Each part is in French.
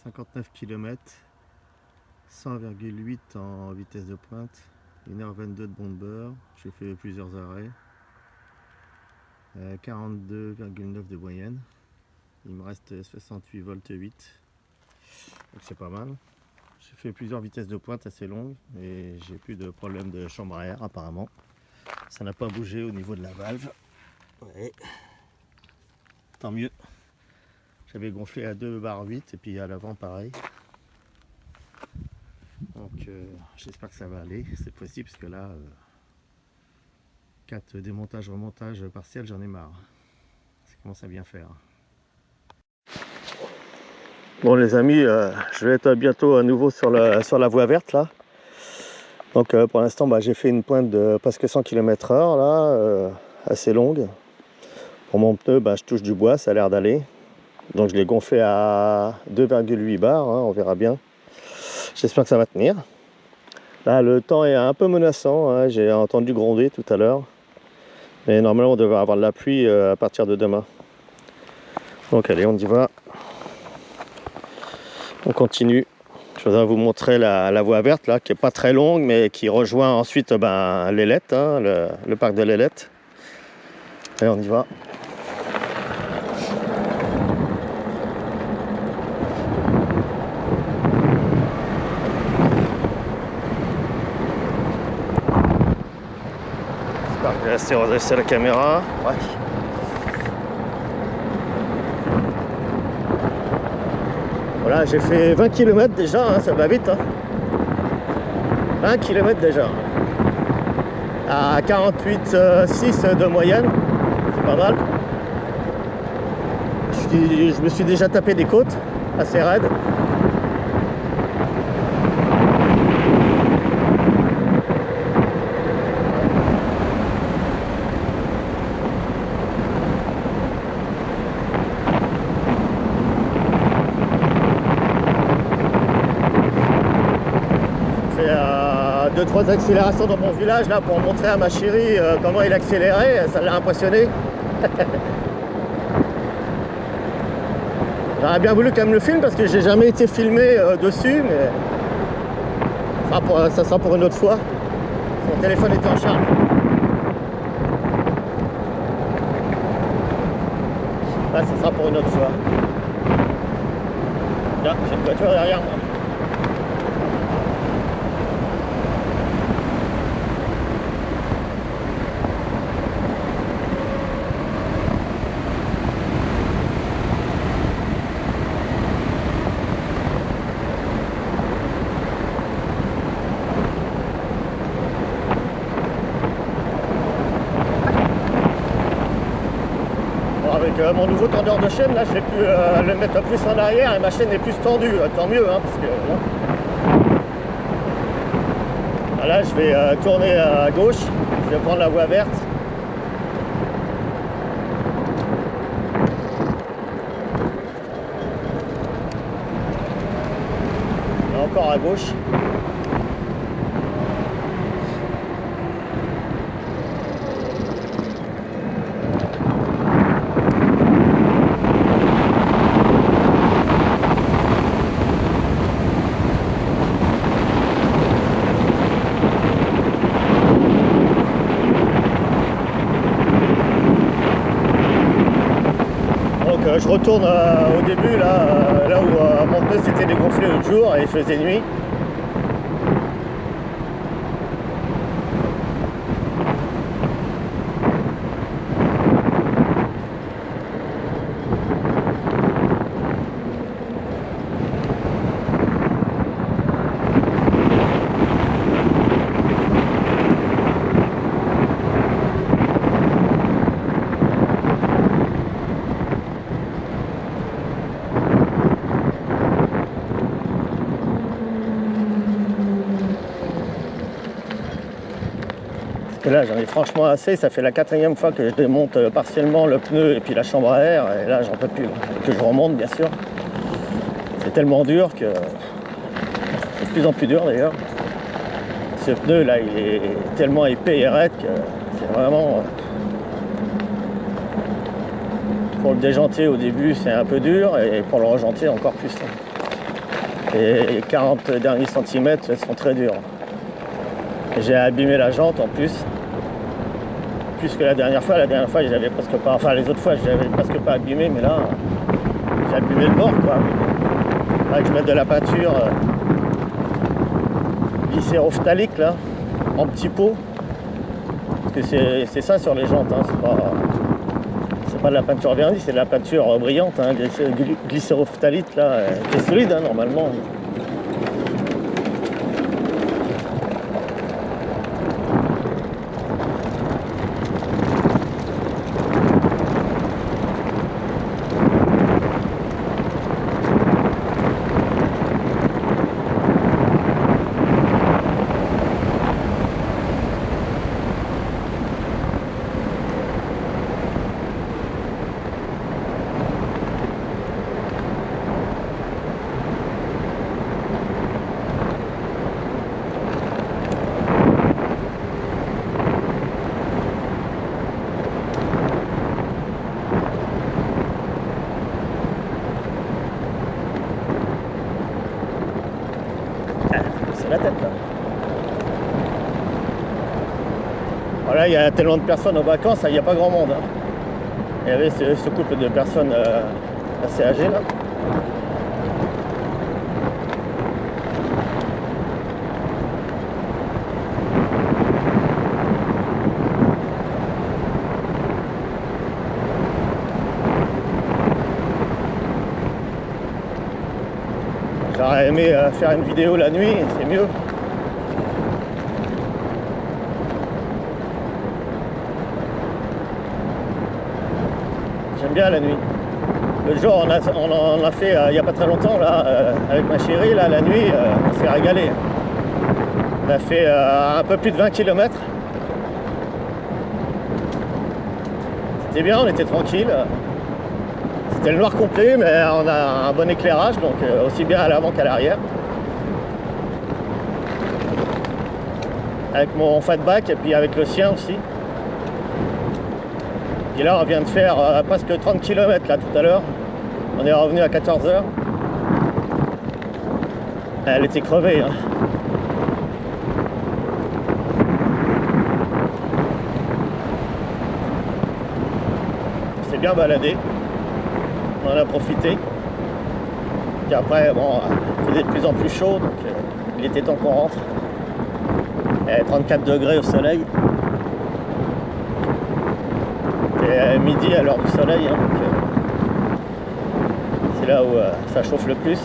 59 km, 100,8 en vitesse de pointe, 1h22 de bon de beurre. J'ai fait plusieurs arrêts, 42,9 de moyenne. Il me reste 68 volts 8, donc c'est pas mal. J'ai fait plusieurs vitesses de pointe assez longues et j'ai plus de problème de chambre à air apparemment. Ça n'a pas bougé au niveau de la valve. Ouais. Tant mieux. J'avais gonflé à 2 bar 8 et puis à l'avant pareil. Donc j'espère que ça va aller cette fois-ci parce que là 4 démontages remontages partiels, j'en ai marre. Ça commence à bien faire. Bon les amis, je vais être bientôt à nouveau sur la voie verte là. Donc pour l'instant j'ai fait une pointe de presque 100 km/h là, assez longue. Pour mon pneu je touche du bois, ça a l'air d'aller. Donc je l'ai gonflé à 2,8 bars, on verra bien. J'espère que ça va tenir. Là le temps est un peu menaçant, j'ai entendu gronder tout à l'heure. Mais normalement on devrait avoir de la pluie à partir de demain. Donc allez, on y va. On continue. Je voudrais vous montrer la voie verte là, qui est pas très longue mais qui rejoint ensuite l'Ailette, le parc de l'Ailette. Allez, on y va. J'espère que je vais rester redresser la caméra. Ouais. Voilà, j'ai fait 20 km déjà, ça va vite. 20 km déjà. À 48,6 de moyenne, c'est pas mal. Je me suis déjà tapé des côtes assez raides. J'ai fait 2-3 accélérations dans mon village là pour montrer à ma chérie comment il accélérait, ça l'a impressionné. J'aurais bien voulu qu'elle me le filme parce que j'ai jamais été filmé dessus, mais ça sera pour une autre fois. Son téléphone était en charge. Là, ça sera pour une autre fois. Là, j'ai une voiture derrière moi. Avec mon nouveau tendeur de chaîne, là, j'ai pu le mettre plus en arrière et ma chaîne est plus tendue. Tant mieux, parce que là, je vais tourner à gauche, je vais prendre la voie verte. Et encore à gauche. Je retourne au début là où mon pneu s'était dégonflé l'autre jour et il faisait nuit. Et là j'en ai franchement assez, ça fait la 4e fois que je démonte partiellement le pneu et puis la chambre à air, et là j'en peux plus, que je remonte bien sûr. C'est tellement dur que c'est de plus en plus dur d'ailleurs. Ce pneu là il est tellement épais et raide que c'est vraiment... Pour le déjanter au début c'est un peu dur et pour le rejanter encore plus. Et les 40 derniers centimètres sont très durs. J'ai abîmé la jante en plus. Plus que la dernière fois. La dernière fois, j'avais presque pas. Enfin, les autres fois, j'avais presque pas abîmé, mais là, j'ai abîmé le bord, quoi. Il faudrait que je mette de la peinture glycérophthalique, là, en petits pots. Parce que c'est ça sur les jantes, hein. C'est pas de la peinture vernie, c'est de la peinture brillante, hein, glycérophthalite, là, qui est solide, hein, normalement. C'est la tête, là. Voilà, il y a tellement de personnes aux vacances, il n'y a pas grand monde, hein. Il y avait ce couple de personnes assez âgées, là. J'aurais aimé faire une vidéo la nuit, c'est mieux. J'aime bien la nuit. Le jour, on en a fait il n'y a pas très longtemps, là, avec ma chérie, là, la nuit, on s'est régalé. On a fait un peu plus de 20 km. C'était bien, on était tranquille. C'était le noir complet, mais on a un bon éclairage, donc aussi bien à l'avant qu'à l'arrière. Avec mon fatback et puis avec le sien aussi. Et là, on vient de faire presque 30 km là tout à l'heure. On est revenu à 14h. Elle était crevée, hein. On s'est bien baladé. On en a profité. Puis après, bon, il faisait de plus en plus chaud, donc il était temps qu'on rentre. Il y avait 34 degrés au soleil. C'est midi à l'heure du soleil, hein, donc c'est là où ça chauffe le plus.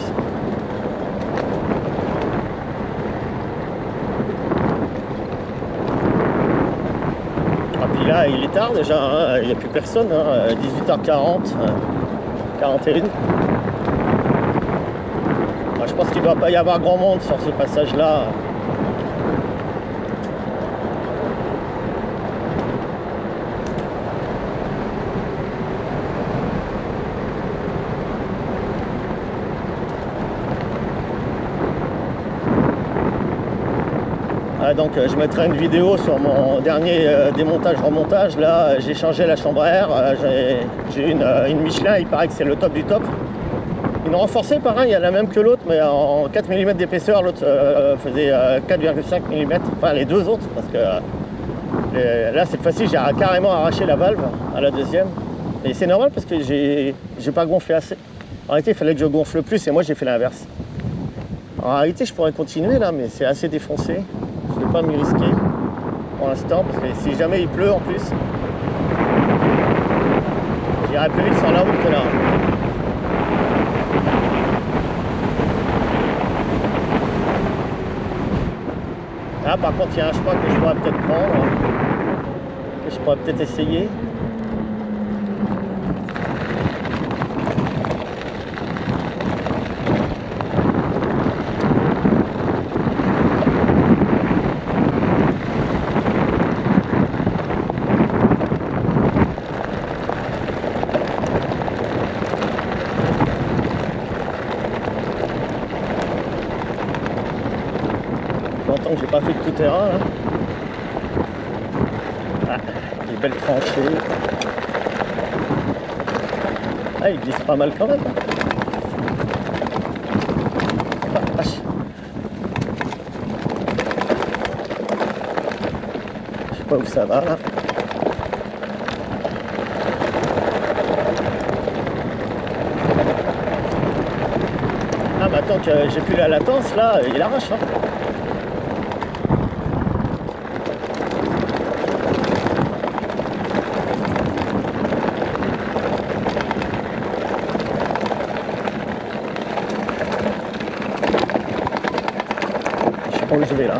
Ah, puis là, il est tard déjà, hein, il n'y a plus personne, hein, 18h40, 41. Moi, je pense qu'il ne doit pas y avoir grand monde sur ce passage-là. Donc je mettrai une vidéo sur mon dernier démontage-remontage. Là, j'ai changé la chambre à air. J'ai une Michelin, il paraît que c'est le top du top. Une renforcée, pareil, elle a la même que l'autre, mais en 4 mm d'épaisseur. L'autre faisait 4,5 mm. Enfin, les deux autres, parce que là, cette fois-ci, j'ai carrément arraché la valve à la deuxième. Et c'est normal parce que j'ai pas gonflé assez. En réalité, il fallait que je gonfle plus et moi, j'ai fait l'inverse. En réalité, je pourrais continuer là, mais c'est assez défoncé. Je ne vais pas m'y risquer pour l'instant parce que si jamais il pleut en plus, j'irai plus vite sur la route que là. Là par contre il y a un chemin que je pourrais peut-être prendre, que je pourrais peut-être essayer. Longtemps que j'ai pas fait de tout terrain là. Ah, des belles tranchées. Ah, il glisse pas mal quand même. Ah. pas où ça va là. Ah bah tant que j'ai plus la latence là, il arrache hein. Je sais pas où je vais là.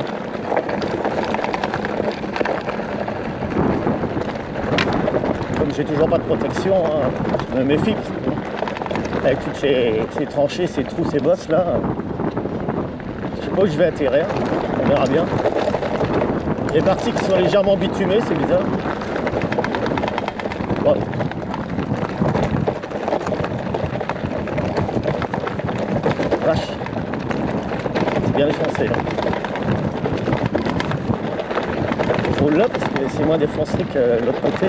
Comme j'ai toujours pas de protection, hein, je me méfie. Avec toutes ces tranchées, ces trous, ces bosses là. Je sais pas où je vais atterrir, on verra bien. Il y a des parties qui sont légèrement bitumées, c'est bizarre. Wow. Vache. C'est bien défoncé là. Je roule là parce que c'est moins défoncé que l'autre côté.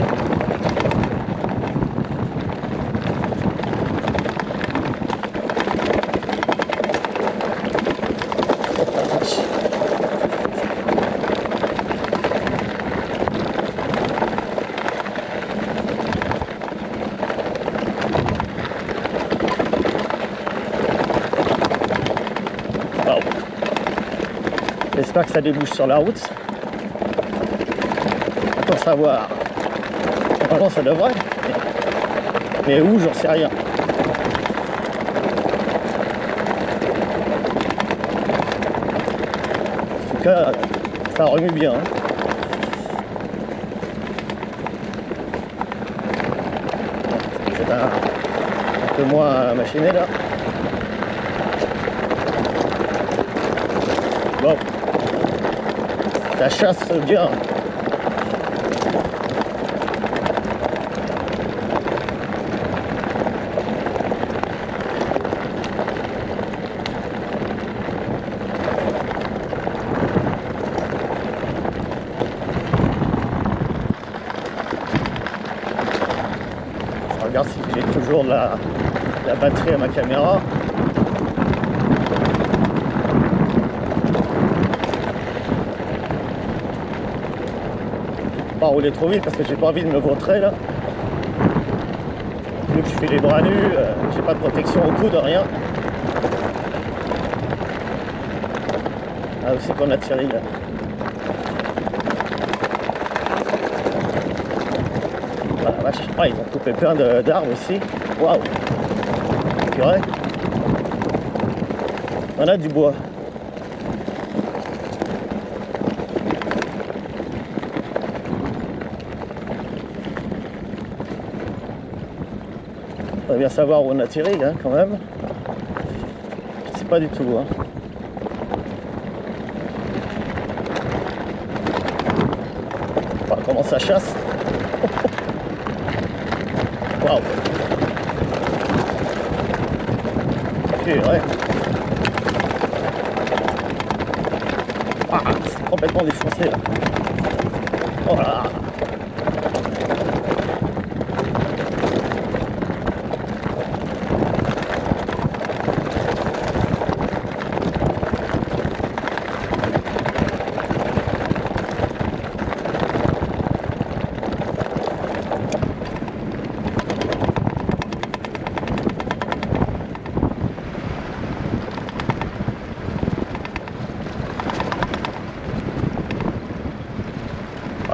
J'espère que ça débouche sur la route. Pour savoir. Normalement ça devrait. Mais où, j'en sais rien. En tout cas, ça remue bien. Hein. C'est un peu moins machiné là. Bon. Ça chasse bien. Je regarde si j'ai toujours la batterie à ma caméra. Pas rouler trop vite parce que j'ai pas envie de me vautrer là. Vu que je fais les bras nus, j'ai pas de protection au coude, rien. Ah, aussi qu'on a tiré là. Ah la vache, ah, ils ont coupé plein d'arbres aussi. Waouh! C'est vrai? On a du bois. On va bien savoir où on a tiré hein, quand même. Je sais pas du tout. Hein. Voilà comment ça chasse. Waouh. Ouais. Ah, c'est complètement défoncé là. Oh là là.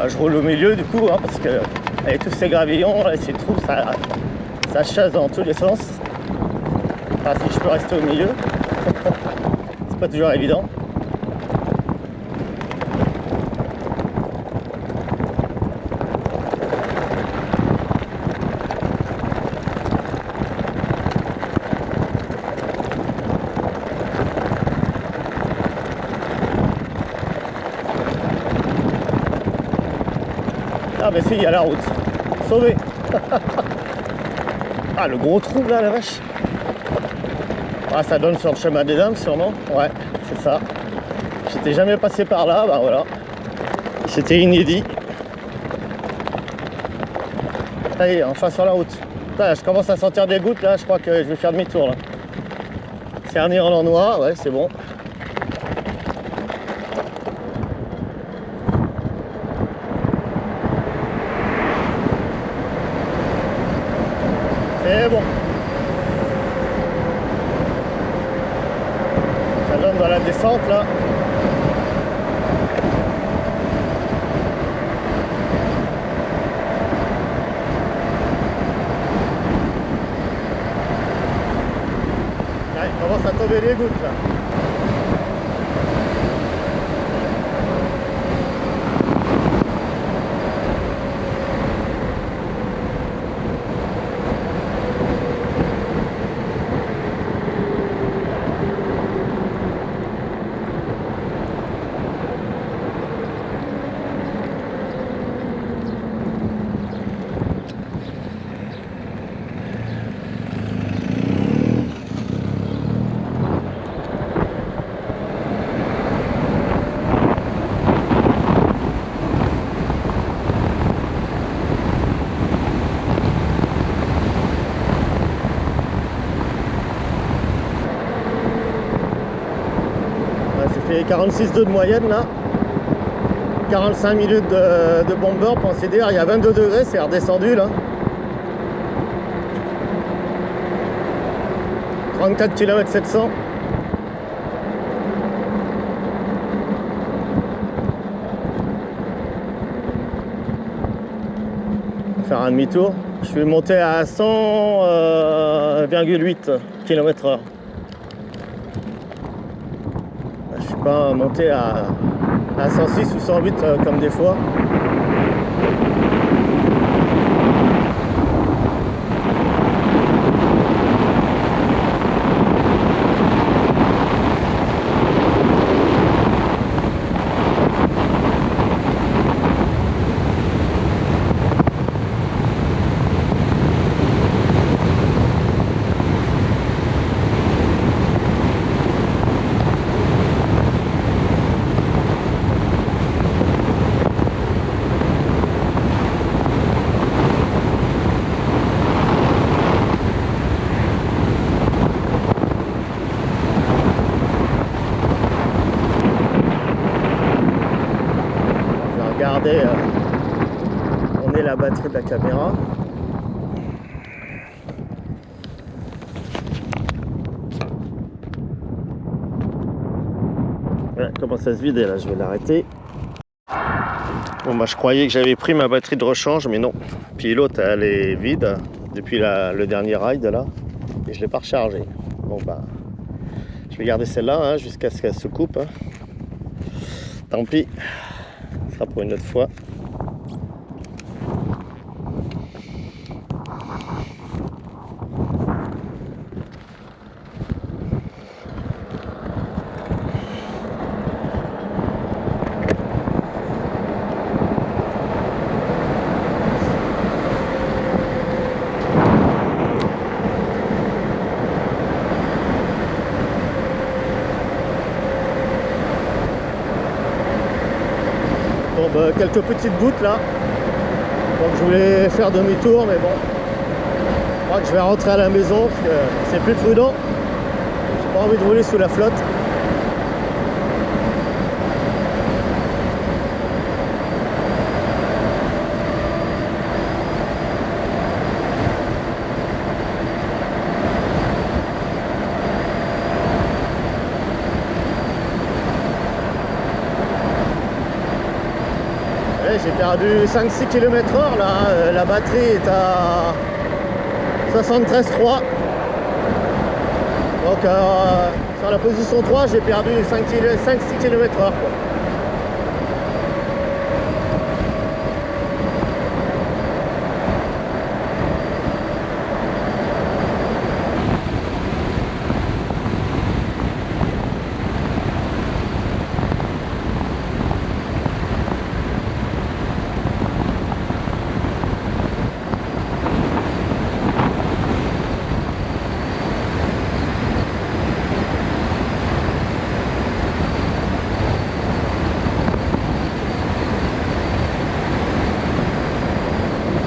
Je roule au milieu du coup hein, parce que avec tous ces gravillons et ces trous ça chasse dans tous les sens. Enfin, si je peux rester au milieu c'est pas toujours évident. Ah mais si, il y a la route. Sauvé. Ah le gros trou là, la vache. Ah ça donne sur le chemin des dames sûrement. Ouais, c'est ça. J'étais jamais passé par là, bah voilà. C'était inédit. Ça y est, enfin sur la route. Putain, je commence à sentir des gouttes là, je crois que je vais faire demi-tour là. Cerny en noir, ouais c'est bon. sur la descente là. Ouais, il commence à tomber les gouttes là. J'ai fait 46,2 de moyenne là. 45 minutes de bomber. Pensez dire, il y a 22 degrés, c'est redescendu là. 34 km 700. Faire un demi-tour. Je suis monté à 100,8 km/h. Je suis pas monté à 106 ou 108 comme des fois. Regardez, on est la batterie de la caméra. Voilà, commence à se vider là, je vais l'arrêter. Bon bah je croyais que j'avais pris ma batterie de rechange, mais non. Puis l'autre elle est vide depuis le dernier ride là, et je l'ai pas rechargée. Bon bah je vais garder celle-là hein, jusqu'à ce qu'elle se coupe. Hein. Tant pis. Ce sera pour une autre fois. Bon, bah, quelques petites gouttes là. Donc je voulais faire demi-tour, mais bon. Je crois que je vais rentrer à la maison parce que c'est plus prudent. J'ai pas envie de rouler sous la flotte. J'ai perdu 5-6 km/h là, la batterie est à 73,3. Donc sur la position 3 j'ai perdu 5-6 km/h.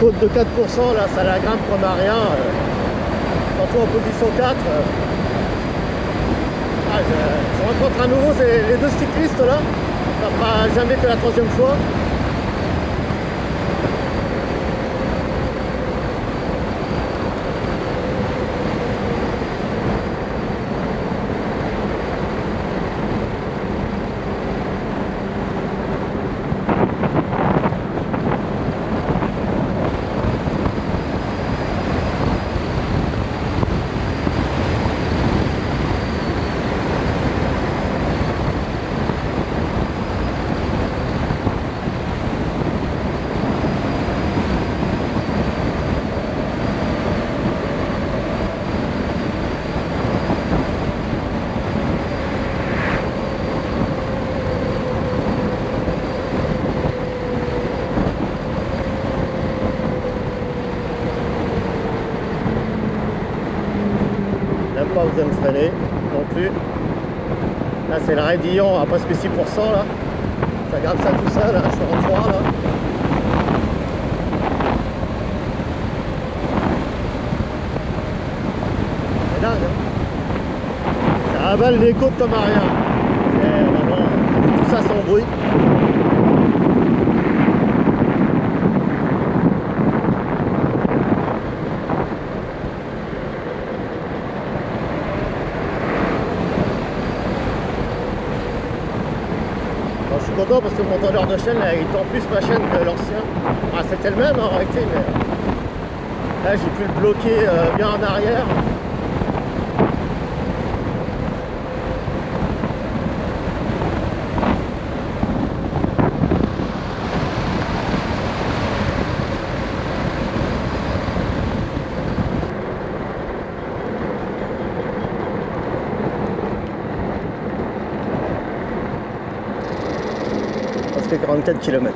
Côte de 4%, là ça la grimpe comme à rien. Surtout en position 4. Je rencontre à nouveau les deux cyclistes là. Ça fera jamais que la troisième fois. pas besoin de freiner non plus. Là c'est le raidillon à presque 6% là. Ça garde ça tout seul, hein. Je suis en 3 là. C'est dingue, hein. Ça avale les côtes comme à rien. C'est vraiment tout ça sans bruit. Je suis content parce que mon tendeur de chaîne là, il tend plus ma chaîne que l'ancien. Ah, c'était le même en réalité, mais là j'ai pu le bloquer bien en arrière. Ça fait 44 km.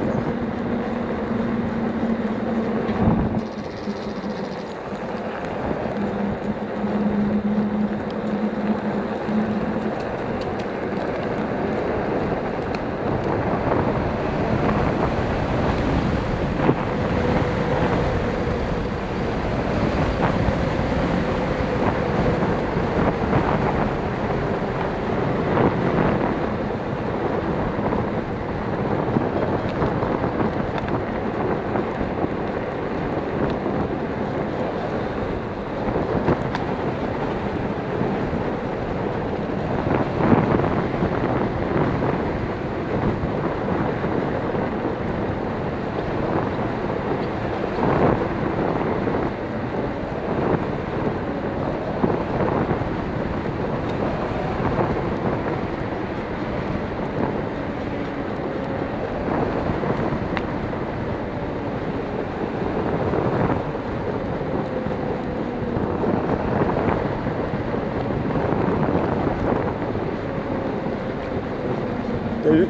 Salut.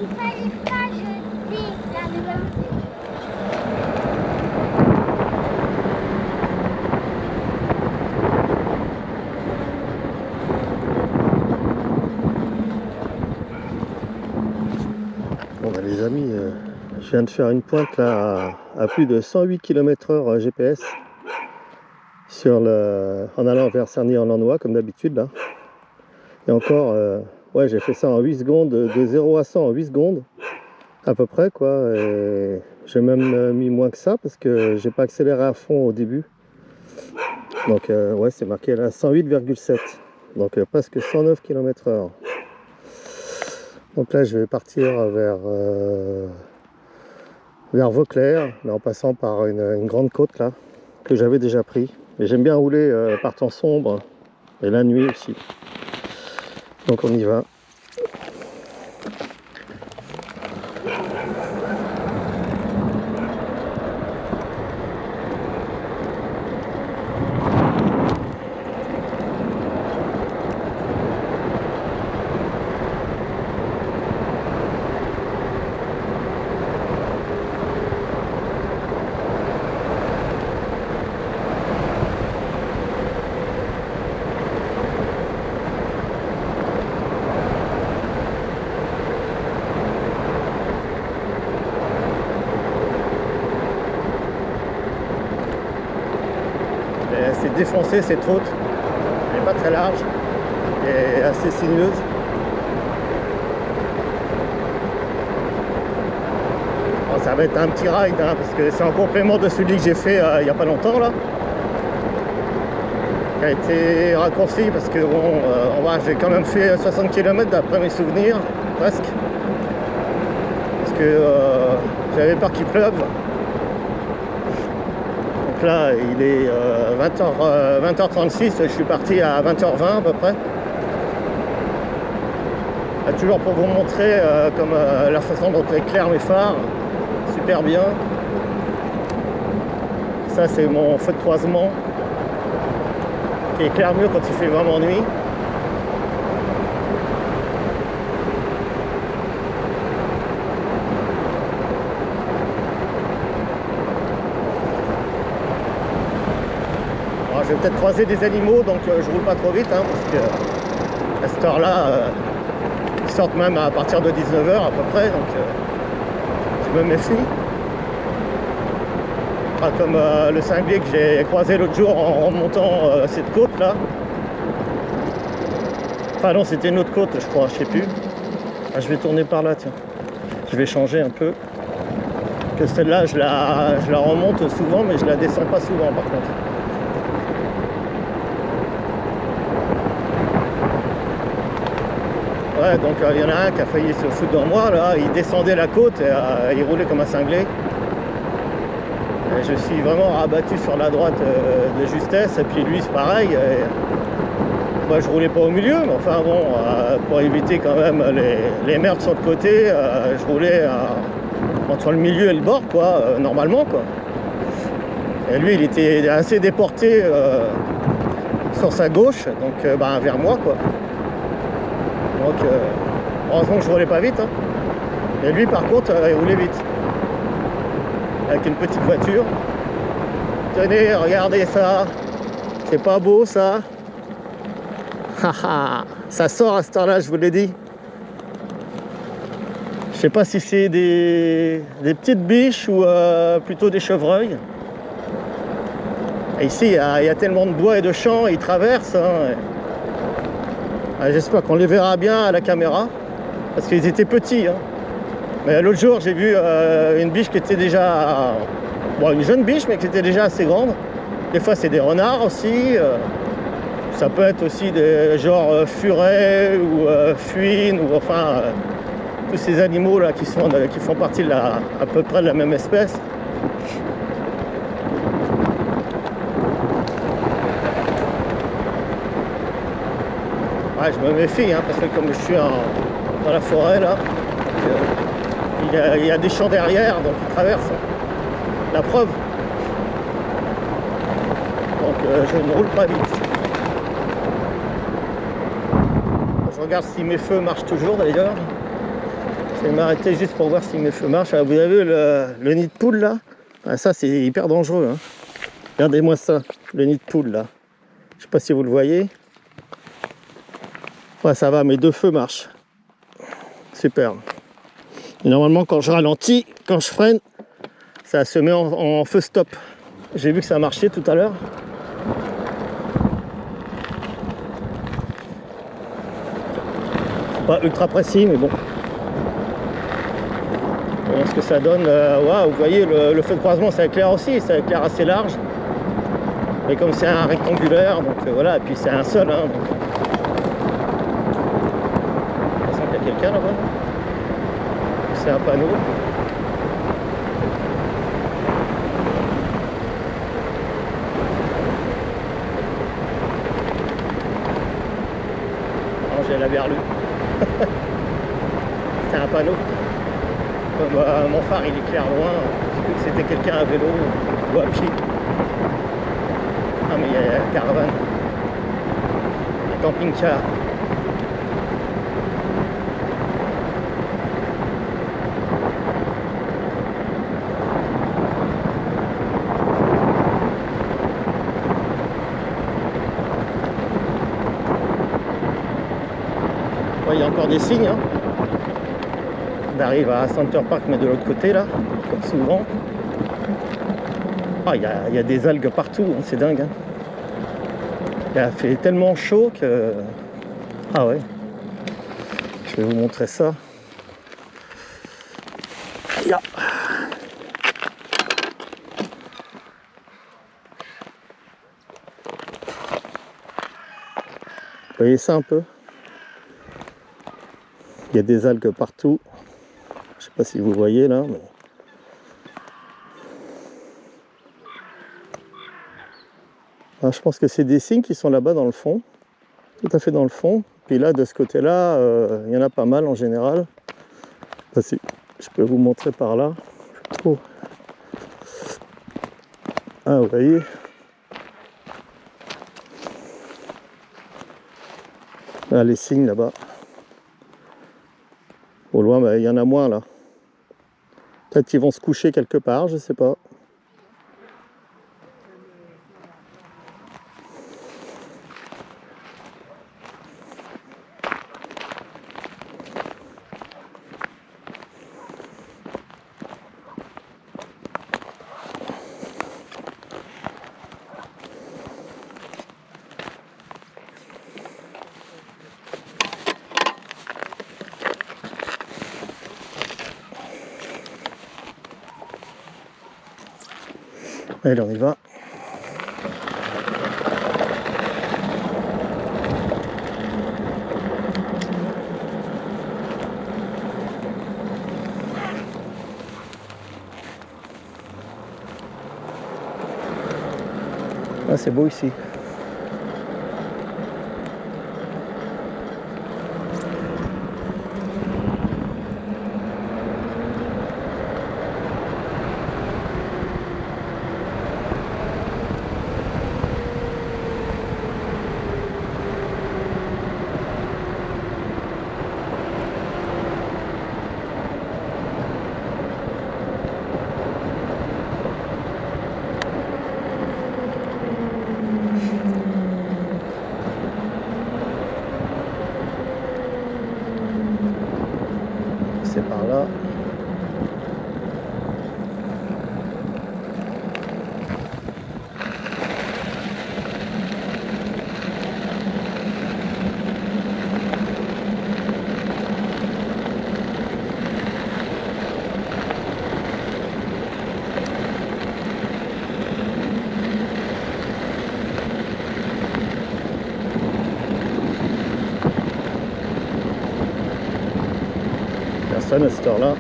Il fallait pas jeter la nouvelle. Bon bah les amis, je viens de faire une pointe là à plus de 108 km/h GPS sur en allant vers Cerny-en-Landois comme d'habitude là. Et encore, ouais, j'ai fait ça en 8 secondes, de 0 à 100 en 8 secondes à peu près quoi. Et j'ai même mis moins que ça parce que j'ai pas accéléré à fond au début. Donc ouais, c'est marqué là 108,7, donc presque 109 km/h. Donc là je vais partir vers Vauclair, mais en passant par une grande côte là que j'avais déjà pris. Et j'aime bien rouler par temps sombre et la nuit aussi. Donc on y va. C'est défoncé cette route, elle n'est pas très large et assez sinueuse. Bon, ça va être un petit ride hein, parce que c'est en complément de celui que j'ai fait il n'y a pas longtemps là, qui a été raccourci parce que bon, j'ai quand même fait 60 km d'après mes souvenirs, presque. parce que j'avais peur qu'il pleuve. Donc là, il est 20h36, je suis parti à 20h20 à peu près. Toujours pour vous montrer la façon dont éclaire mes phares, super bien. Ça c'est mon feu de croisement qui éclaire mieux quand il fait vraiment nuit. Alors, je vais peut-être croiser des animaux, donc je roule pas trop vite hein, parce que à cette heure-là, ils sortent même à partir de 19h à peu près, donc je me méfie. Pas comme le cinglé que j'ai croisé l'autre jour en remontant cette côte là. Enfin non, c'était une autre côte je crois, je sais plus. Ah, je vais tourner par là, tiens. Je vais changer un peu. Que celle-là, je la remonte souvent, mais je la descends pas souvent par contre. Ouais, donc il y en a un qui a failli se foutre dans moi là. Il descendait la côte et il roulait comme un cinglé. Et je suis vraiment rabattu sur la droite de justesse, et puis lui c'est pareil. Moi je roulais pas au milieu, mais enfin bon, pour éviter quand même les merdes sur le côté, je roulais entre le milieu et le bord quoi, normalement quoi. Et lui il était assez déporté sur sa gauche, donc vers moi quoi. Donc heureusement que je roulais pas vite hein. Et lui par contre il roulait vite. Avec une petite voiture. Tenez, regardez ça. C'est pas beau ça. Ça sort à cette heure-là, je vous l'ai dit. Je sais pas si c'est des petites biches ou plutôt des chevreuils. Et ici, il y a tellement de bois et de champs, ils traversent. Hein. J'espère qu'on les verra bien à la caméra. Parce qu'ils étaient petits. Hein. Mais l'autre jour, j'ai vu une biche qui était déjà... une jeune biche, mais qui était déjà assez grande. Des fois, c'est des renards aussi. Ça peut être aussi des genre furets ou fuines, ou enfin... tous ces animaux-là qui font partie à peu près de la même espèce. Ouais, je me méfie, hein, parce que comme je suis dans la forêt, là... il y a des champs derrière, donc ils traversent. La preuve. Donc je ne roule pas vite. Je regarde si mes feux marchent toujours d'ailleurs. Je vais m'arrêter juste pour voir si mes feux marchent. Vous avez vu le nid de poule là? Ça c'est hyper dangereux. Hein. Regardez-moi ça, le nid de poule là. Je sais pas si vous le voyez. Ouais, ça va, mes deux feux marchent. Super. Et normalement, quand je ralentis, quand je freine, ça se met en feu stop. J'ai vu que ça marchait tout à l'heure. C'est pas ultra précis, mais bon. Voyons ce que ça donne. Wow, vous voyez, le feu de croisement, ça éclaire aussi. Ça éclaire assez large. Mais comme c'est un rectangulaire, donc voilà. Et puis c'est un seul. Hein, donc... Je sens qu'il y a quelqu'un là-bas. C'est un panneau. Non, j'ai la berlue. C'est un panneau. Comme mon phare il éclaire loin, j'ai cru que c'était quelqu'un à vélo ou à pied. Ah mais il y a une caravane. Un camping-car. Il y a encore des signes. Hein. On arrive à Center Park, mais de l'autre côté, là, comme souvent. Ah, il y a des algues partout, hein, c'est dingue. Hein. Il a fait tellement chaud que... Ah ouais. Je vais vous montrer ça. Yeah. Vous voyez ça un peu? Il y a des algues partout. Je sais pas si vous voyez là, mais... Ah, je pense que c'est des cygnes qui sont là-bas dans le fond, tout à fait dans le fond. Puis là, de ce côté-là, il y en a pas mal en général. Si je peux vous montrer par là. Oh. Ah, vous voyez. Là, les cygnes là-bas. Au loin, il y en a moins là. Peut-être qu'ils vont se coucher quelque part, je sais pas. Allez, on y va. Ah, c'est beau ici. C'est par là. Personne à cette heure-là.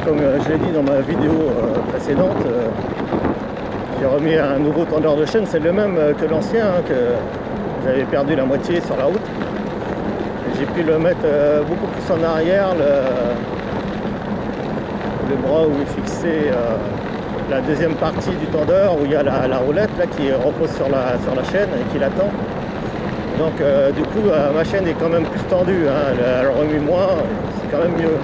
Comme je l'ai dit dans ma vidéo précédente, j'ai remis un nouveau tendeur de chaîne, c'est le même que l'ancien, hein, que j'avais perdu la moitié sur la route. J'ai pu le mettre beaucoup plus en arrière, le bras où est fixé la deuxième partie du tendeur, où il y a la roulette là, qui repose sur la chaîne et qui l'attend. Donc du coup ma chaîne est quand même plus tendue, hein, elle remue moins, c'est quand même mieux.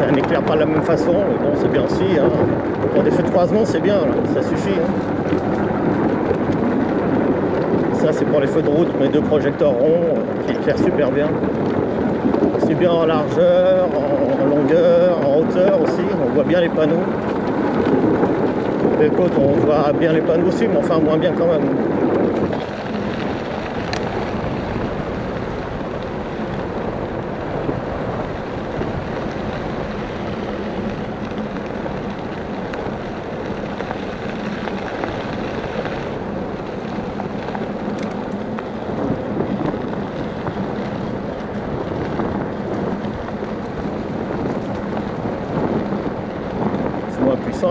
Elle n'éclaire pas de la même façon, mais bon, c'est bien aussi. Hein. Pour des feux de croisement, c'est bien, là, ça suffit. Hein. Ça, c'est pour les feux de route, mes deux projecteurs ronds qui éclairent super bien. C'est bien en largeur, en longueur, en hauteur aussi. On voit bien les panneaux. Les côtes, on voit bien les panneaux aussi, mais enfin moins bien quand même.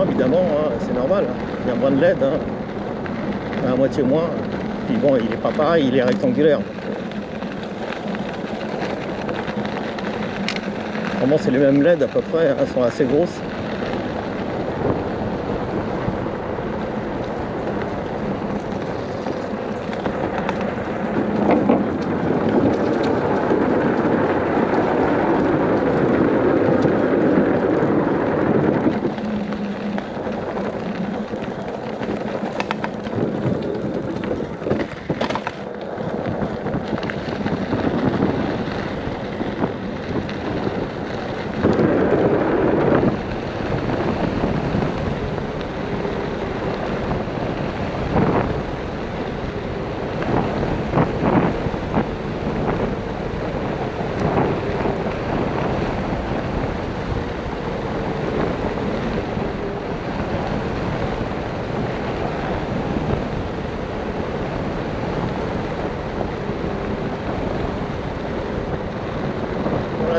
évidemment, hein, c'est normal. Hein. Il y a moins de LED, hein. À moitié moins. Puis bon, il est pas pareil, il est rectangulaire. Vraiment, c'est les mêmes LED à peu près, hein, elles sont assez grosses.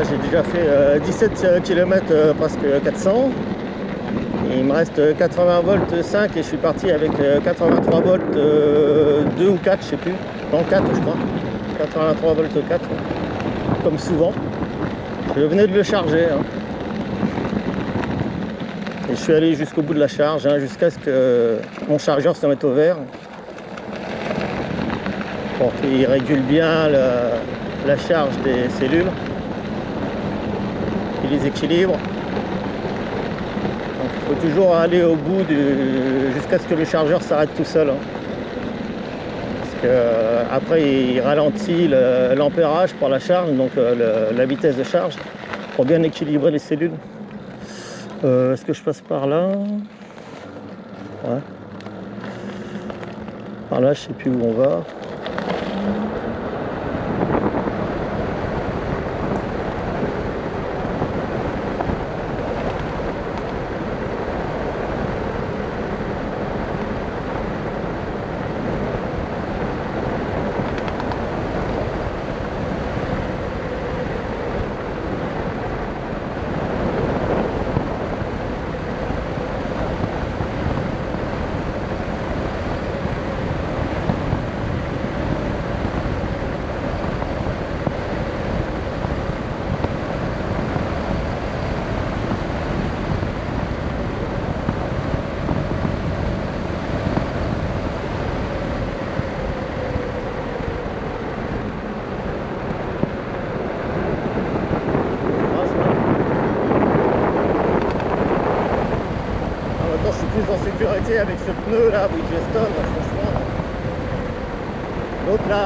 J'ai déjà fait 17 km, presque 400. Et il me reste 80 volts 5 et je suis parti avec 83 volts 2 ou 4, je sais plus. Non, 4 je crois. 83 volts 4, comme souvent. Je venais de le charger. Hein. Et je suis allé jusqu'au bout de la charge, hein, jusqu'à ce que mon chargeur se mette au vert. Pour qu'il régule bien la charge des cellules. Les équilibres. Donc, il faut toujours aller au bout jusqu'à ce que le chargeur s'arrête tout seul. Hein. Parce que après il ralentit l'ampérage pour la charge, donc la vitesse de charge, pour bien équilibrer les cellules. Est-ce que je passe par là? Ouais. Par là, je sais plus où on va. En sécurité avec ce pneu là, Bridgestone, franchement. L'autre là,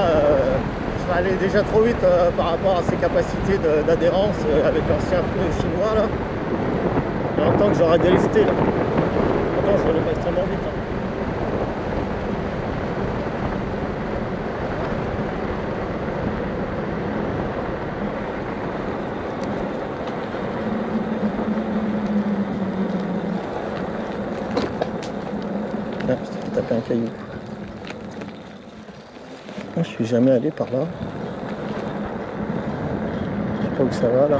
je vais aller déjà trop vite par rapport à ses capacités d'adhérence avec l'ancien pneu chinois là. Il y a longtemps que j'aurais délesté là. Pourtant je roulais pas extrêmement vite. Hein. Ah, je t'ai tapé un caillou. Ah, je suis jamais allé par là. Je sais pas où ça va là.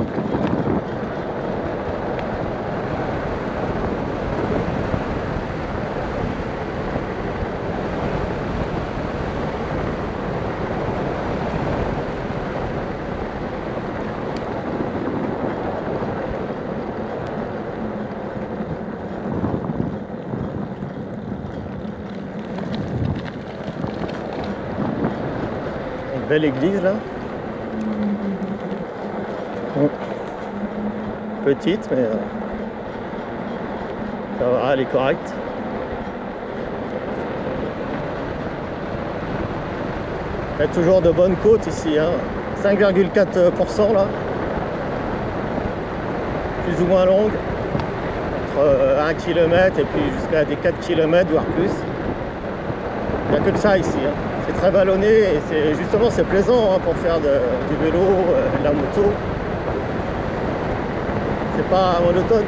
Belle église là. Petite mais ça va, elle est correcte. Il y a toujours de bonnes côtes ici, hein. 5,4% là. Plus ou moins longue. Entre 1 km et puis jusqu'à des 4 km voire plus. Il n'y a que de ça ici. Hein. C'est très vallonné et c'est plaisant hein, pour faire du vélo, de la moto. C'est pas monotone.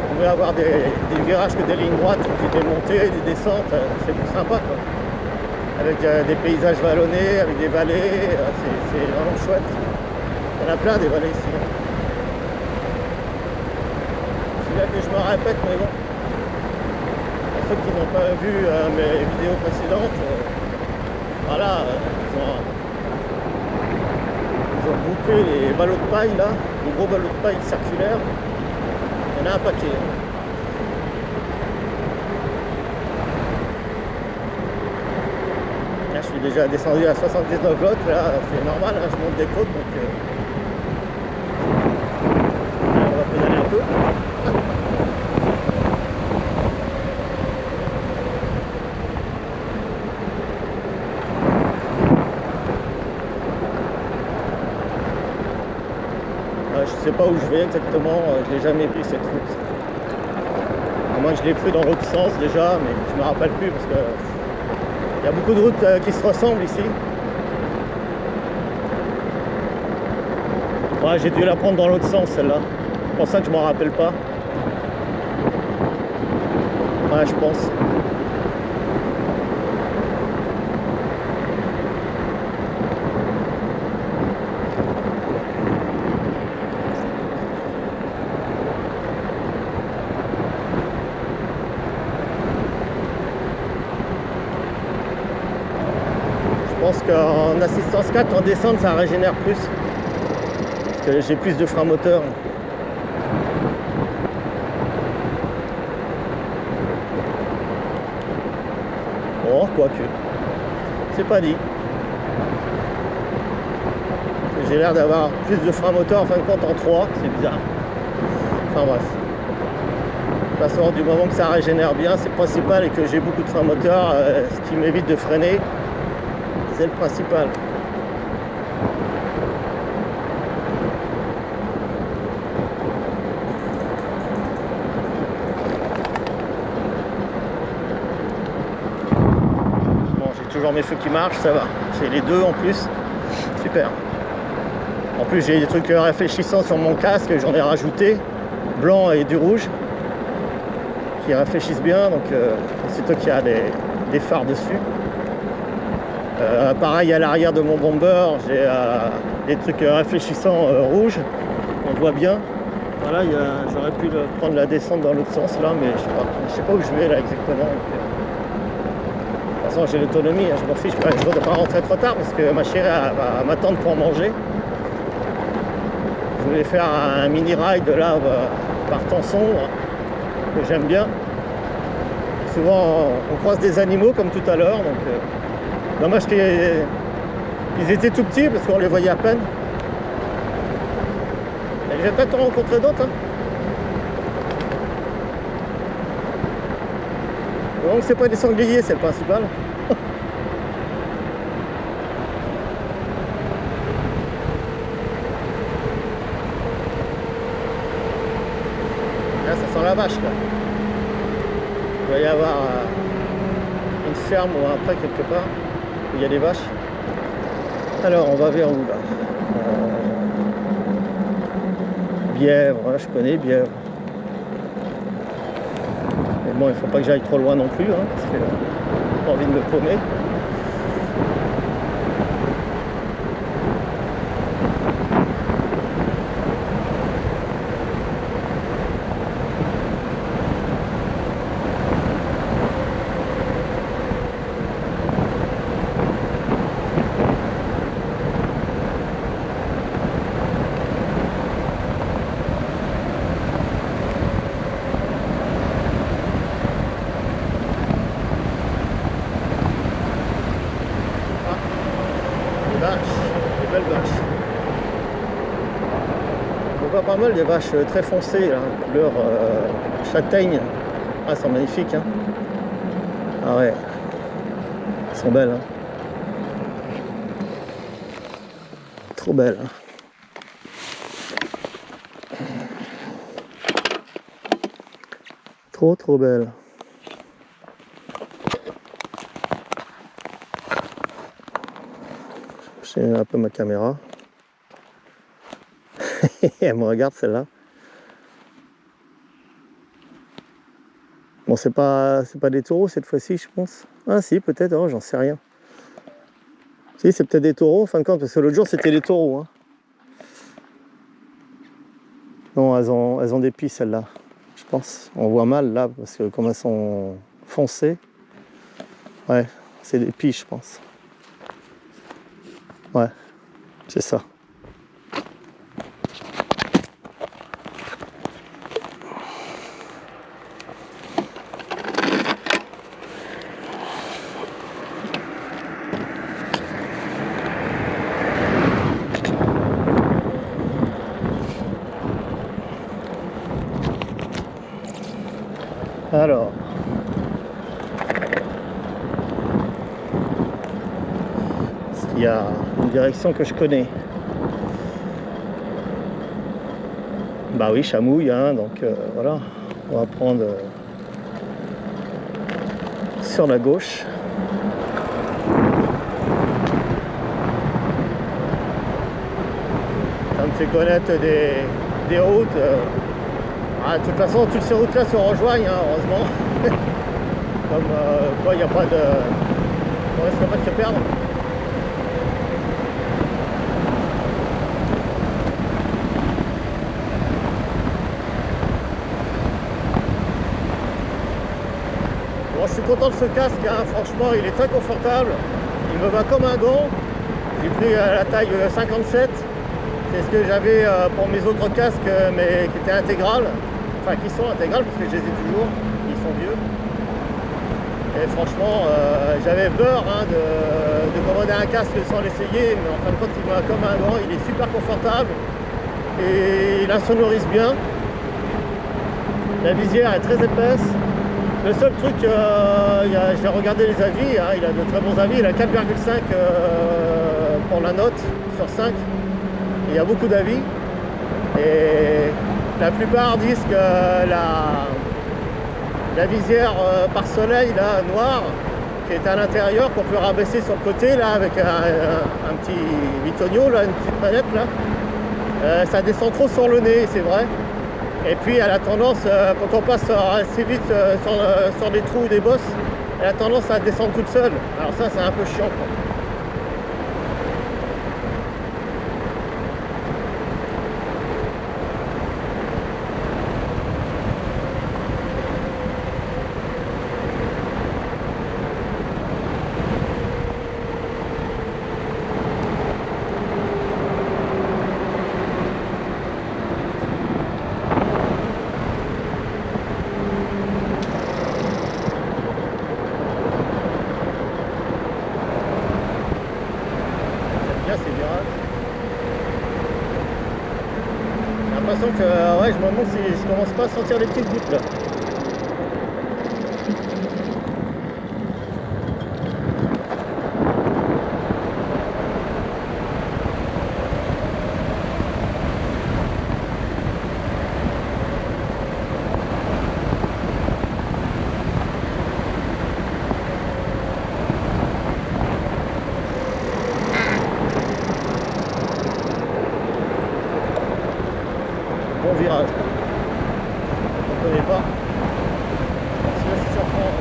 On peut avoir des virages que des lignes droites, des montées, des descentes, c'est plus sympa quoi. Avec des paysages vallonnés, avec des vallées, c'est vraiment chouette. Il y en a plein des vallées ici. que je me répète, mais bon. Pour ceux qui n'ont pas vu mes vidéos précédentes, voilà, ils ont groupé les ballots de paille là, les gros ballots de paille circulaires. Il y en a un paquet. Là, je suis déjà descendu à 79 volts, là c'est normal, hein, je monte des côtes, donc on va pédaler un peu. Je sais pas où je vais exactement, je l'ai jamais pris cette route. Moi je l'ai pris dans l'autre sens déjà, mais je me rappelle plus parce que il y a beaucoup de routes qui se ressemblent ici. Ouais, j'ai dû la prendre dans l'autre sens celle-là. C'est pour ça que je m'en rappelle pas. Ouais, je pense. Je pense qu'en assistance 4, en descente, ça régénère plus. Parce que j'ai plus de frein moteur. Oh, quoique. C'est pas dit. J'ai l'air d'avoir plus de frein moteur en fin de compte en 3, c'est bizarre. Enfin bref. De toute façon, du moment que ça régénère bien, c'est le principal, et que j'ai beaucoup de frein moteur, ce qui m'évite de freiner. C'est le principal. Bon, j'ai toujours mes feux qui marchent, ça va. J'ai les deux en plus. Super. En plus, j'ai des trucs réfléchissants sur mon casque, j'en ai rajouté. Blanc et du rouge. Qui réfléchissent bien, donc c'est toi qui as des phares dessus. Pareil à l'arrière de mon bomber, j'ai des trucs réfléchissants rouges, on voit bien. Voilà, j'aurais pu prendre la descente dans l'autre sens là, mais je sais pas où je vais là exactement. Donc, de toute façon, j'ai l'autonomie, hein, je m'en fiche, je ne dois pas rentrer trop tard parce que ma chérie va m'attendre pour manger. Je voulais faire un mini ride là par Tançon, que j'aime bien. Souvent on croise des animaux comme tout à l'heure, donc dommage qu'ils étaient tout petits parce qu'on les voyait à peine. Et je vais peut-être en rencontrer d'autres. Hein. Donc c'est pas des sangliers, c'est le principal. Là ça sent la vache là. Il va y avoir une ferme ou un pré quelque part où il y a des vaches. Alors on va vers où là? Bièvre, hein, je connais Bièvre. Mais bon, il faut pas que j'aille trop loin non plus, hein, parce que j'ai pas envie de me paumer. Des belles vaches. On voit pas mal des vaches très foncées, là, couleur châtaigne. Ah, elles sont magnifiques. Hein. Ah ouais, elles sont belles. Hein. Trop belles. Hein. Trop belles. J'ai un peu ma caméra. Elle me regarde celle-là. Bon, c'est pas des taureaux cette fois-ci, je pense. Ah si, peut-être, oh, j'en sais rien. Si, c'est peut-être des taureaux en fin de compte, parce que l'autre jour c'était des taureaux. Hein. Non, elles ont des pieds celles-là. je pense. On voit mal là, parce que comme elles sont foncées. Ouais, c'est des pies, je pense. Ouais, c'est ça. Alors, il y a une direction que je connais. Bah oui, Chamouille, hein, donc voilà, on va prendre sur la gauche. Ça me fait connaître des routes. De toute façon, toutes ces routes-là se rejoignent, hein, heureusement. Comme quoi, il n'y a pas de... On risque pas de se perdre. Bon, je suis content de ce casque, hein. Franchement, il est très confortable. Il me va comme un gant. J'ai pris la taille 57. C'est ce que j'avais pour mes autres casques, mais qui étaient intégrales. Enfin, qui sont intégrales, parce que je les ai toujours. Ils sont vieux. Et franchement, j'avais peur hein, de commander un casque sans l'essayer, mais en fin de compte, il va comme un gant, il est super confortable et il insonorise bien. La visière est très épaisse. Le seul truc, j'ai regardé les avis, hein, il a de très bons avis, il a 4,5 pour la note sur 5. Il y a beaucoup d'avis et la plupart disent que la visière par soleil là, noire, qui est à l'intérieur, qu'on peut rabaisser sur le côté là avec un petit bitonio, là, une petite manette là, ça descend trop sur le nez, c'est vrai. Et puis elle a tendance, quand on passe assez vite sur des trous ou des bosses, elle a tendance à descendre toute seule. Alors ça c'est un peu chiant quoi. J'ai l'impression que ouais, je me demande si je commence pas à sentir des petites gouttes là. Bon virage. On ne connaît pas. Celui-là c'est surprend.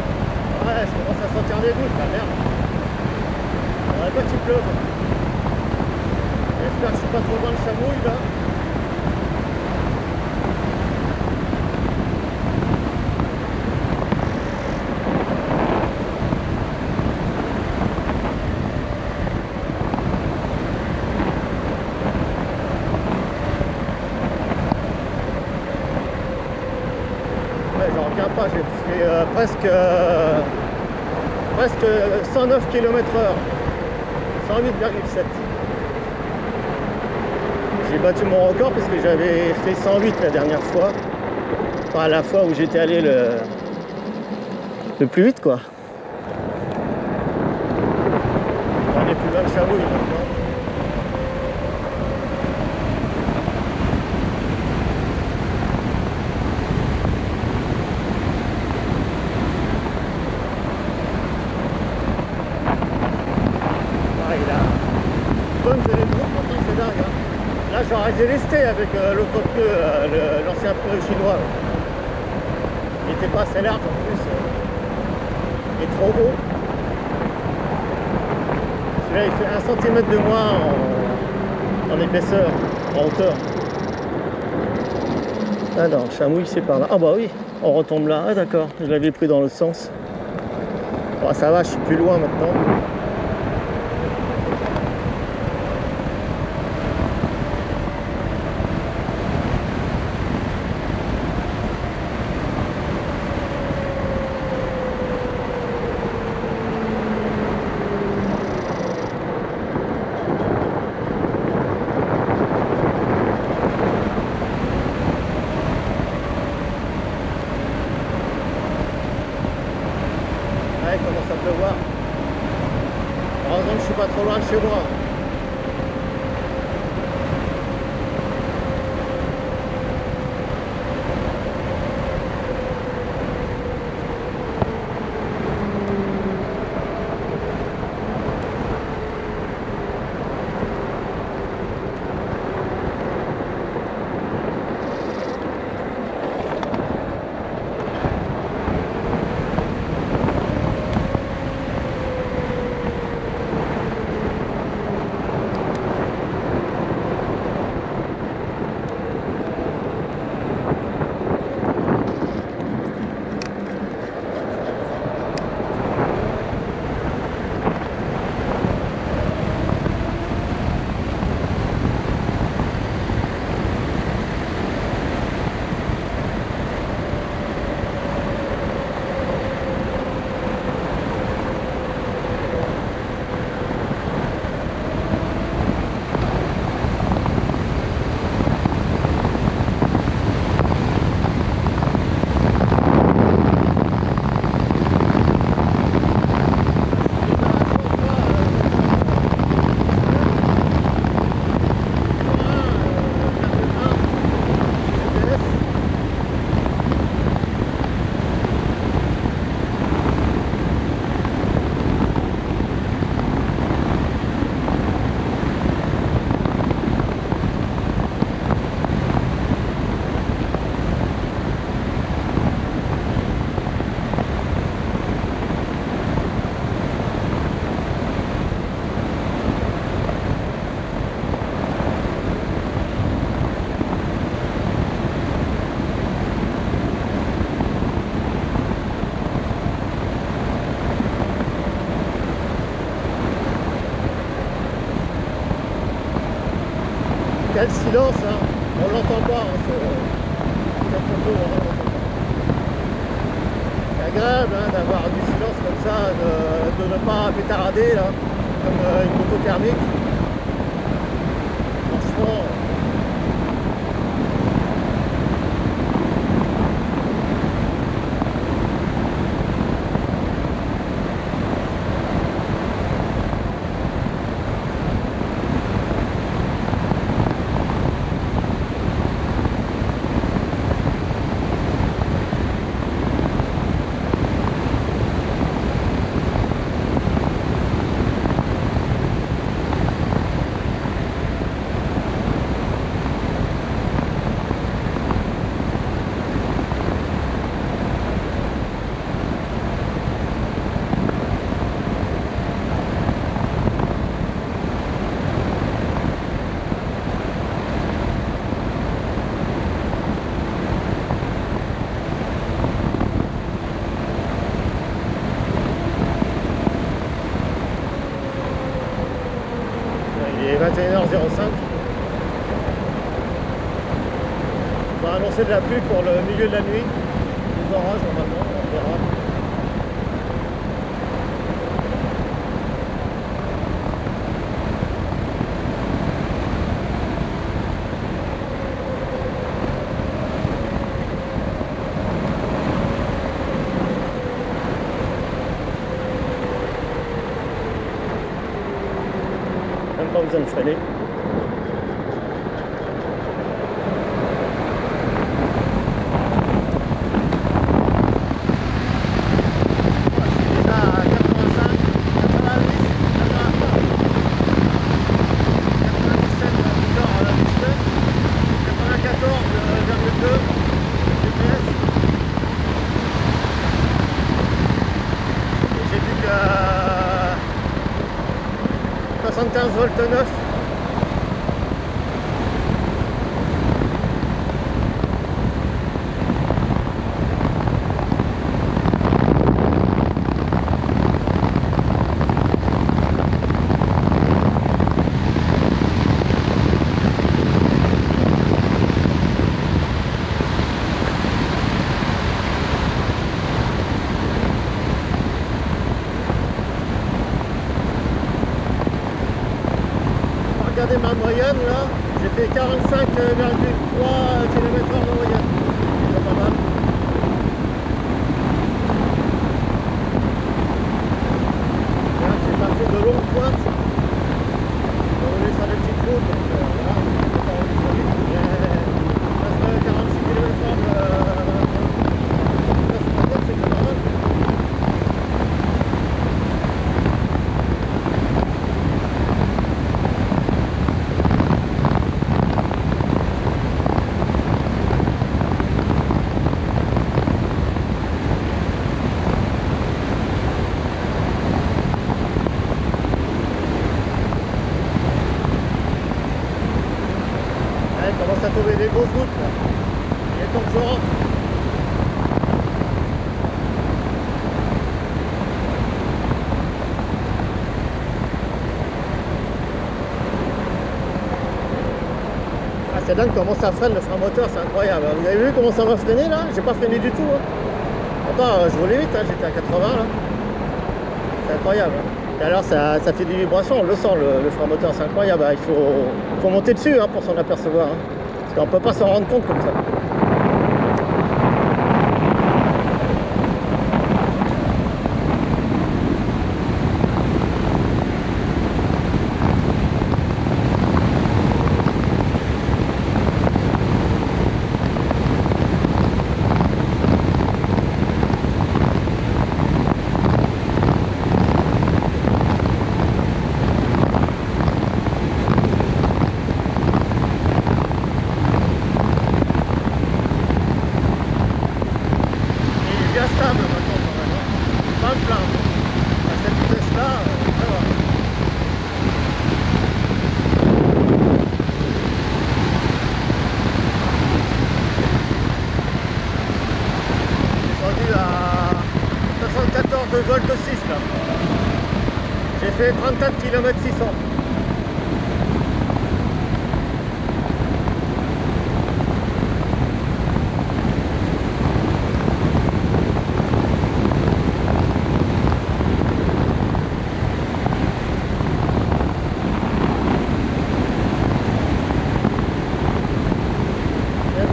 Ouais, je commence à sentir des gouttes, la merde. On aurait pas qu'il pleuve. J'espère que je suis pas trop loin de Chamouille là. J'en reviens pas, j'ai fait presque 109 km/h, 108,7. J'ai battu mon record parce que j'avais fait 108 la dernière fois, enfin la fois où j'étais allé le plus vite quoi. On est plus loin de Chamouille maintenant. Bonne de les groupes, pourtant c'est dingue. Hein. Là j'aurais délesté avec l'autre pneu, l'ancien pneu chinois. Il était pas assez large en plus. Il est trop haut. Celui-là il fait 1 cm de moins en épaisseur, en hauteur. Ah non, Chamouille c'est par là. Ah bah oui, on retombe là. Ah d'accord, je l'avais pris dans l'autre sens. Bon, ça va, je suis plus loin maintenant. Ouais, commence à pleuvoir. Heureusement que je suis pas trop loin de chez moi. Quel silence, hein. On l'entend pas, hein, cette photo, on l'entend pas. C'est agréable hein, d'avoir du silence comme ça, de ne pas pétarader là, comme une moto thermique. Franchement. Il est 21h05. On va annoncer de la pluie pour le milieu de la nuit. Des orages normalement, on verra. Même pas besoin de freiner. J'ai vu que 75 volts 9. regardé ma moyenne là, j'ai fait 45,3 km/h de moyenne. C'est pas mal. Là, j'ai pas fait de longues pointes. On est sur des petites routes, donc voilà, on pas rouler trop vite. Mais 46 km/h c'est pas mal. Il commence à tomber des grosses routes là. Il est temps que je rentre. Ah, c'est dingue comment ça freine le frein moteur, c'est incroyable. Vous avez vu comment ça m'a freiné là? J'ai pas freiné du tout. Hein. Attends, je roulais vite, hein. J'étais à 80 là. C'est incroyable. Hein. Et alors ça fait des vibrations, on le sent le frein moteur, c'est incroyable. Il faut monter dessus hein, pour s'en apercevoir. Hein. Parce qu'on peut pas s'en rendre compte comme ça. Bien stable maintenant quand même, hein. Pas me plaindre. À cette vitesse là, ça va. Descendu à 74 volts 6 là. J'ai fait 34 km 600.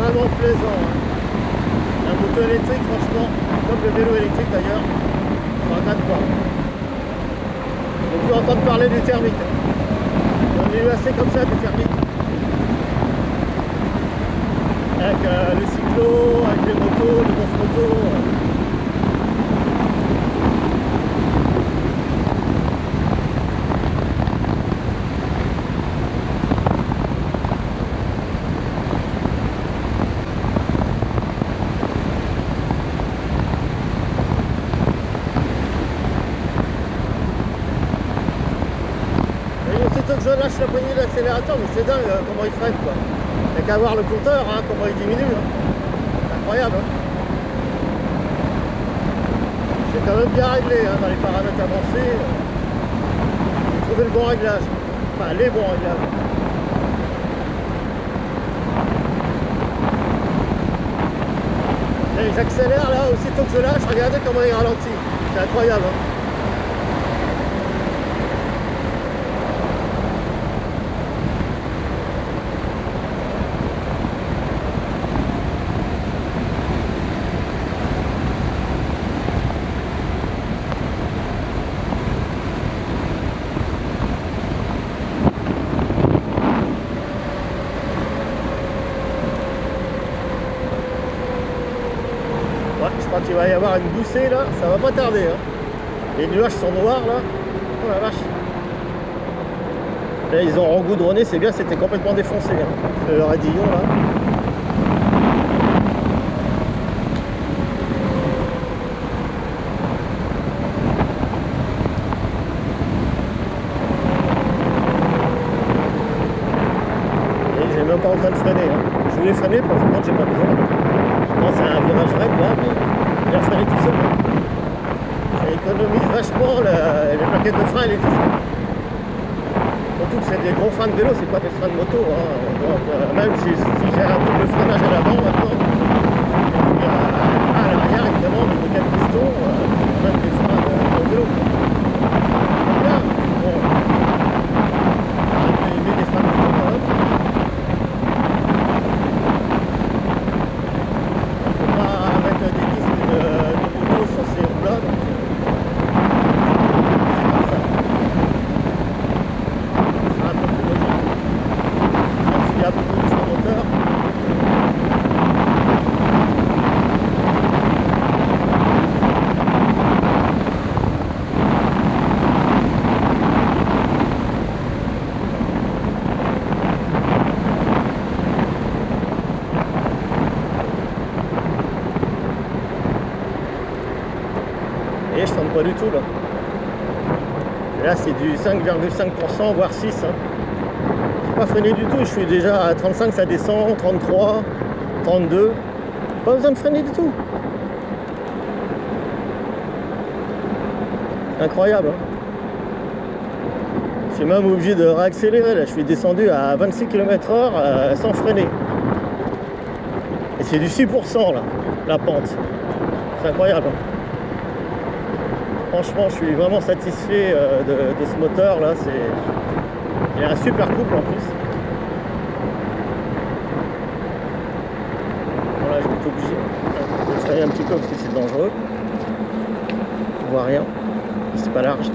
Vraiment plaisant. Hein. La moto électrique, franchement, comme le vélo électrique d'ailleurs, on en a de quoi. On peut entendre parler du thermique. On est eu assez comme ça du thermique. Avec les cyclos, avec les motos, les grosses motos. Aussitôt que je lâche la poignée d'accélérateur, mais c'est dingue comment il freine quoi. Il n'y a qu'à voir le compteur, hein, comment il diminue. Hein. C'est incroyable. Hein. J'ai quand même bien réglé hein, dans les paramètres avancés. J'ai trouvé le bon réglage. Enfin les bons réglages. Et j'accélère là, aussitôt que je lâche, regardez comment il ralentit. C'est incroyable. Hein. Ouais, je crois qu'il va y avoir une boussée là, ça va pas tarder. Hein. Les nuages sont noirs là. Oh la vache. Là ils ont rengoudronné, c'est bien, c'était complètement défoncé. Hein. Le radillon là. Et j'ai même pas en train de freiner. Hein. Je voulais freiner, pour le moment j'ai pas besoin. Non, c'est un virage réglable, il a freiné tout seul. Ça économise vachement les plaquettes de frein électriques. Surtout que c'est des gros freins de vélo, c'est pas des freins de moto. Hein. Donc, même si j'ai un double freinage à l'avant maintenant, et à l'arrière évidemment, mais des 4 pistons, même des freins de vélo. Bien. Bon. Des freins de pas du tout là. Et là c'est du 5,5%, voire 6. Hein. J'ai pas freiné du tout, je suis déjà à 35, ça descend, 33, 32. Pas besoin de freiner du tout. Incroyable. Hein. Je suis même obligé de réaccélérer là. Je suis descendu à 26 km/h sans freiner. Et c'est du 6% là, la pente. C'est incroyable. Hein. Franchement, je suis vraiment satisfait de ce moteur là. Il y a un super couple en plus. Voilà, je vais être obligé de freiner un petit peu parce que c'est dangereux. On voit rien. C'est pas large.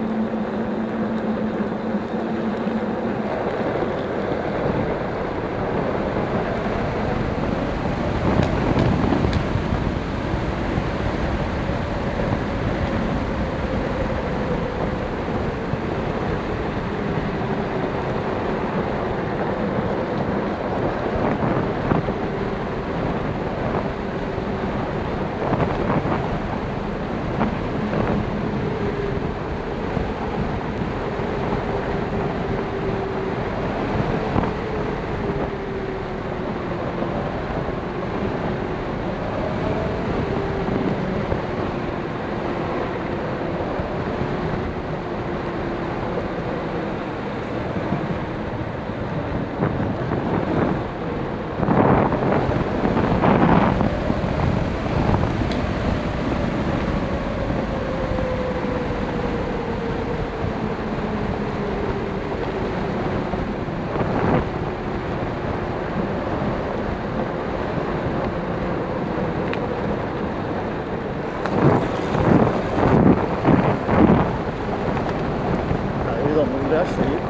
Village, ça y est.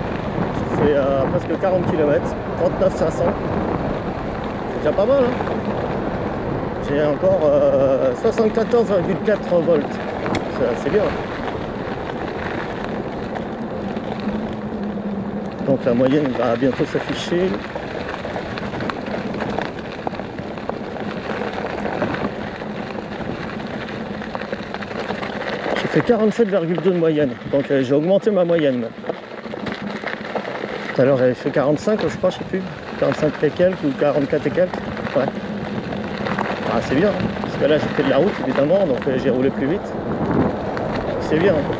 J'ai fait presque 40 km, 39 500. C'est déjà pas mal. Hein. J'ai encore 74,4 volts. C'est bien. Donc la moyenne va bientôt s'afficher. J'ai fait 47,2 de moyenne. Donc j'ai augmenté ma moyenne. Tout à l'heure j'avais fait 45, je crois, je sais plus. 45 et quelques ou 44 et quelques. Ouais. Ah, c'est bien, hein, parce que là j'ai fait de la route évidemment, donc j'ai roulé plus vite. C'est bien. Hein.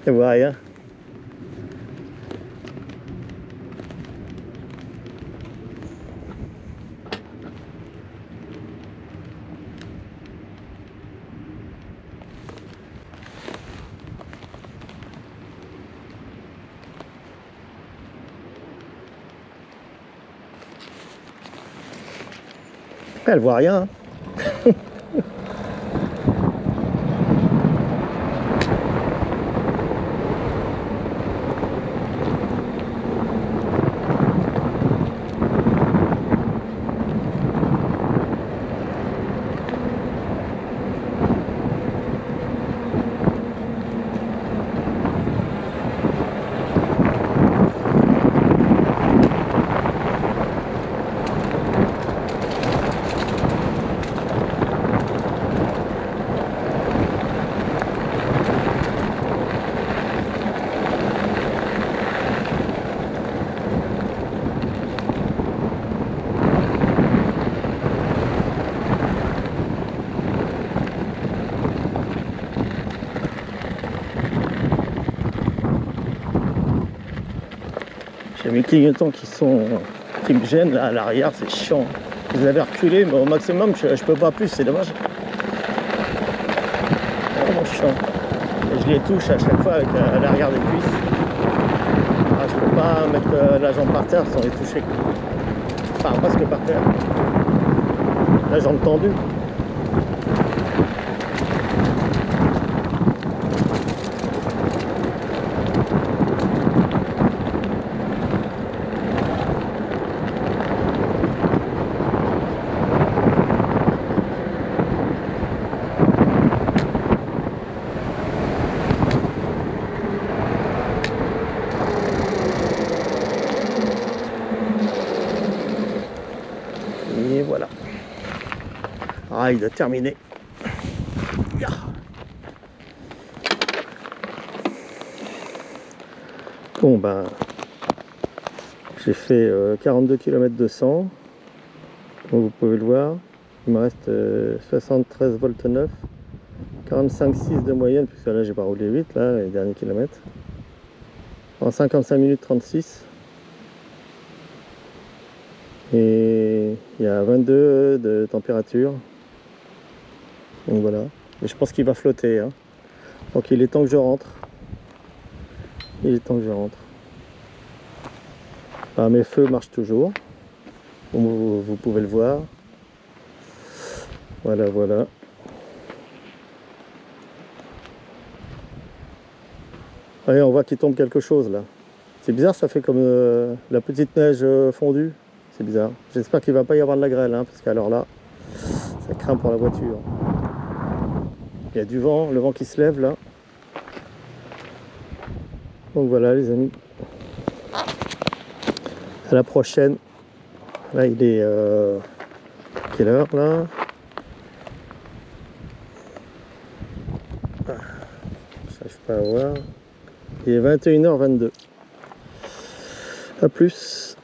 Elle voit rien. Elle voit rien. Hein. J'ai mes clignotants qui me gênent là à l'arrière, c'est chiant. Je les avais reculés, mais au maximum, je peux pas plus, c'est dommage. Vraiment chiant. Et je les touche à chaque fois avec l'arrière des cuisses. Ah, je peux pas mettre la jambe par terre sans les toucher. Enfin, presque par terre. La jambe tendue. Et voilà. Ride terminé. Bon ben, j'ai fait 42 km 200. Comme vous pouvez le voir, il me reste 73 volts 9, 45,6 de moyenne, puisque là j'ai pas roulé vite, là, les derniers kilomètres. En 55 minutes 36. Et il y a 22 de température. Donc voilà. Et je pense qu'il va flotter. Hein. Donc il est temps que je rentre. Il est temps que je rentre. Alors, mes feux marchent toujours. Vous pouvez le voir. Voilà, voilà. Allez, on voit qu'il tombe quelque chose là. C'est bizarre, ça fait comme la petite neige fondue. C'est bizarre. J'espère qu'il ne va pas y avoir de la grêle, hein, parce qu'alors là, ça craint pour la voiture. Il y a du vent, le vent qui se lève là. Donc voilà les amis. À la prochaine. Là il est quelle heure là? J'arrive pas à voir. Il est 21h22. A plus.